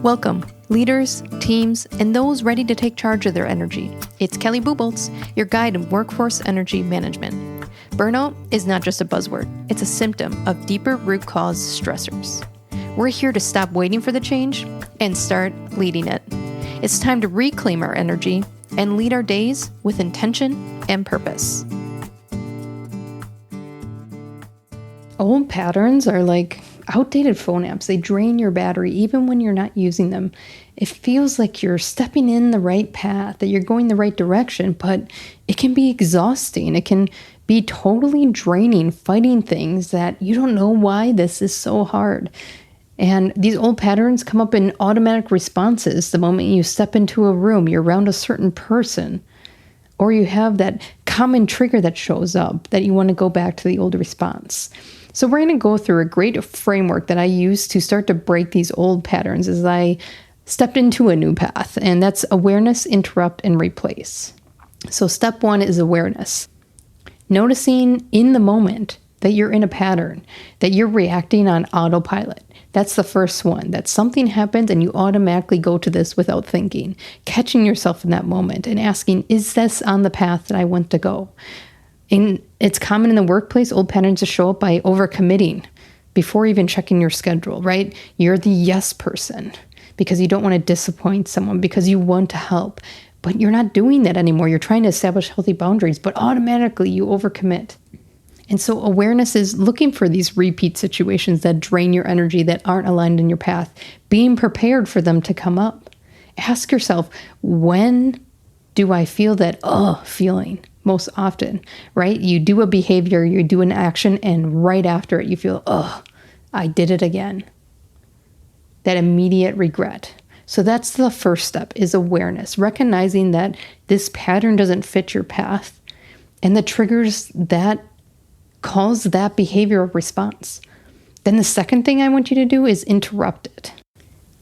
Welcome, leaders, teams, and those ready to take charge of their energy. It's Kelly Buboltz, your guide in workforce energy management. Burnout is not just a buzzword, it's a symptom of deeper root cause stressors. We're here to stop waiting for the change and start leading it. It's time to reclaim our energy and lead our days with intention and purpose. Old patterns are like outdated phone apps. They drain your battery even when you're not using them. It feels like you're stepping in the right path, that you're going the right direction, but it can be exhausting. It can be totally draining, fighting things that you don't know why this is so hard. And these old patterns come up in automatic responses the moment you step into a room, you're around a certain person, or you have that common trigger that shows up that you want to go back to the old response. So we're going to go through a great framework that I use to start to break these old patterns as I stepped into a new path, and that's awareness, interrupt, and replace. So step one is awareness. Noticing in the moment that you're in a pattern, that you're reacting on autopilot. That's the first one, that something happens and you automatically go to this without thinking, catching yourself in that moment and asking, is this on the path that I want to go? And it's common in the workplace, old patterns to show up by overcommitting before even checking your schedule, right? You're the yes person because you don't want to disappoint someone, because you want to help, but you're not doing that anymore. You're trying to establish healthy boundaries, but automatically you overcommit. And so awareness is looking for these repeat situations that drain your energy, that aren't aligned in your path, being prepared for them to come up. Ask yourself, when do I feel that feeling? Most often, right? You do a behavior, you do an action, and right after it, you feel, I did it again. That immediate regret. So that's the first step, is awareness, recognizing that this pattern doesn't fit your path and the triggers that cause that behavioral response. Then the second thing I want you to do is interrupt it.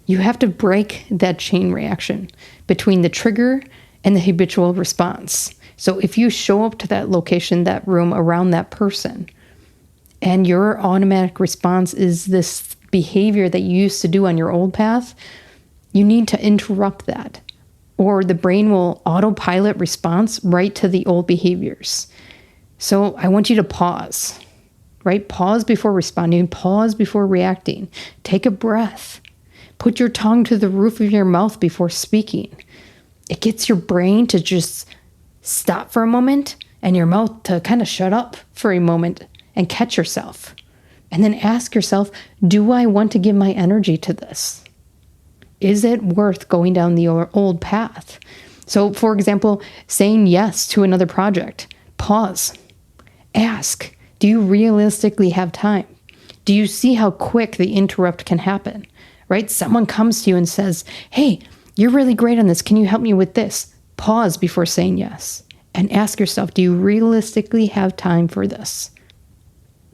You have to break that chain reaction between the trigger and the habitual response. So if you show up to that location, that room, around that person, and your automatic response is this behavior that you used to do on your old path, you need to interrupt that, or the brain will autopilot response right to the old behaviors. So I want you to pause, right? Pause before responding, pause before reacting. Take a breath. Put your tongue to the roof of your mouth before speaking. It gets your brain to just stop for a moment and your mouth to kind of shut up for a moment and catch yourself. And then ask yourself, do I want to give my energy to this? Is it worth going down the old path? So, for example, saying yes to another project. Pause. Ask, do you realistically have time? Do you see how quick the interrupt can happen? Right? Someone comes to you and says, hey, you're really great on this. Can you help me with this? Pause before saying yes and ask yourself, do you realistically have time for this?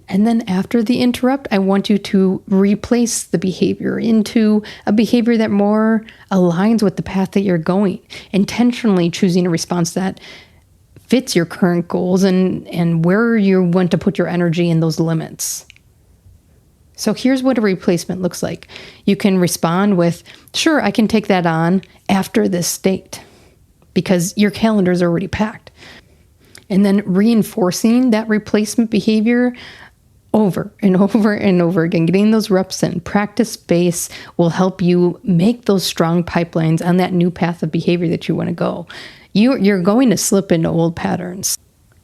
And then after the interrupt, I want you to replace the behavior into a behavior that more aligns with the path that you're going, intentionally choosing a response that fits your current goals and where you want to put your energy in those limits. So here's what a replacement looks like. You can respond with, sure, I can take that on after this date, because your calendar is already packed. And then reinforcing that replacement behavior over and over and over again, getting those reps in. Practice space will help you make those strong pipelines on that new path of behavior that you want to go. You're going to slip into old patterns,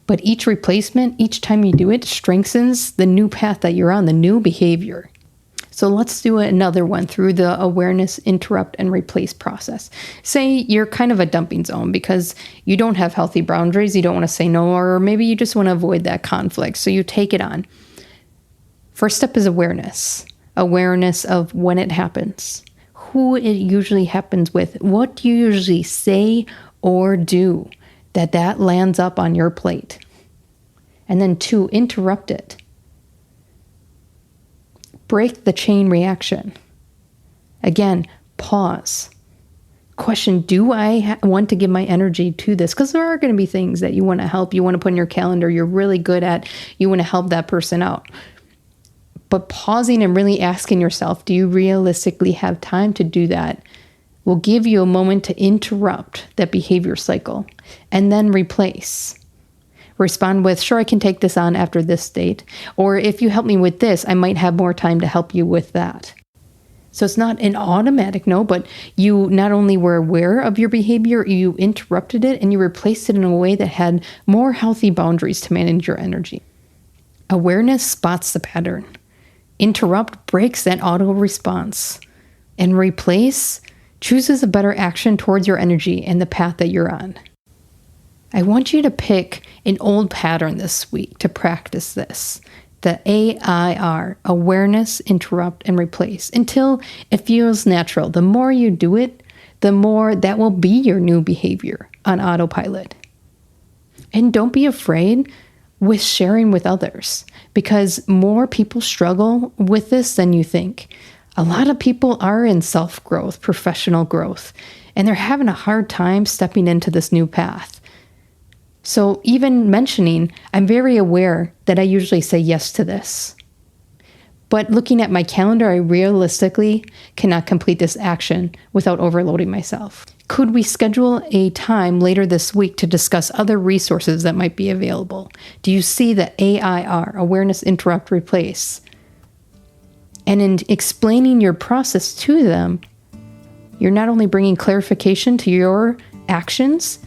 but each replacement, each time you do it, strengthens the new path that you're on, the new behavior. So let's do another one through the awareness, interrupt, and replace process. Say you're kind of a dumping zone because you don't have healthy boundaries, you don't want to say no, or maybe you just want to avoid that conflict, so you take it on. First step is awareness. Awareness of when it happens, who it usually happens with, what do you usually say or do that lands up on your plate. And then 2, interrupt it. Break the chain reaction. Again, pause. Question, do I want to give my energy to this? Because there are going to be things that you want to help, you want to put in your calendar, you're really good at, you want to help that person out. But pausing and really asking yourself, do you realistically have time to do that, will give you a moment to interrupt that behavior cycle and then replace. Respond with, sure, I can take this on after this date. Or if you help me with this, I might have more time to help you with that. So it's not an automatic no, but you not only were aware of your behavior, you interrupted it and you replaced it in a way that had more healthy boundaries to manage your energy. Awareness spots the pattern. Interrupt breaks that auto response. And replace chooses a better action towards your energy and the path that you're on. I want you to pick an old pattern this week to practice this. The AIR, awareness, interrupt, and replace, until it feels natural. The more you do it, the more that will be your new behavior on autopilot. And don't be afraid with sharing with others, because more people struggle with this than you think. A lot of people are in self-growth, professional growth, and they're having a hard time stepping into this new path. So even mentioning, I'm very aware that I usually say yes to this. But looking at my calendar, I realistically cannot complete this action without overloading myself. Could we schedule a time later this week to discuss other resources that might be available? Do you see the AIR, awareness, interrupt, replace? And in explaining your process to them, you're not only bringing clarification to your actions,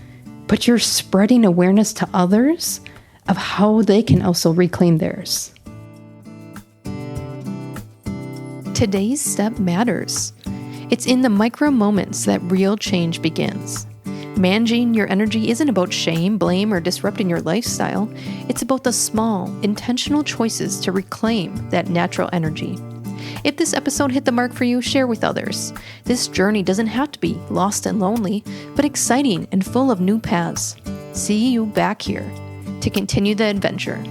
but you're spreading awareness to others of how they can also reclaim theirs. Today's step matters. It's in the micro moments that real change begins. Managing your energy isn't about shame, blame, or disrupting your lifestyle. It's about the small, intentional choices to reclaim that natural energy. If this episode hit the mark for you, share with others. This journey doesn't have to be lost and lonely, but exciting and full of new paths. See you back here to continue the adventure.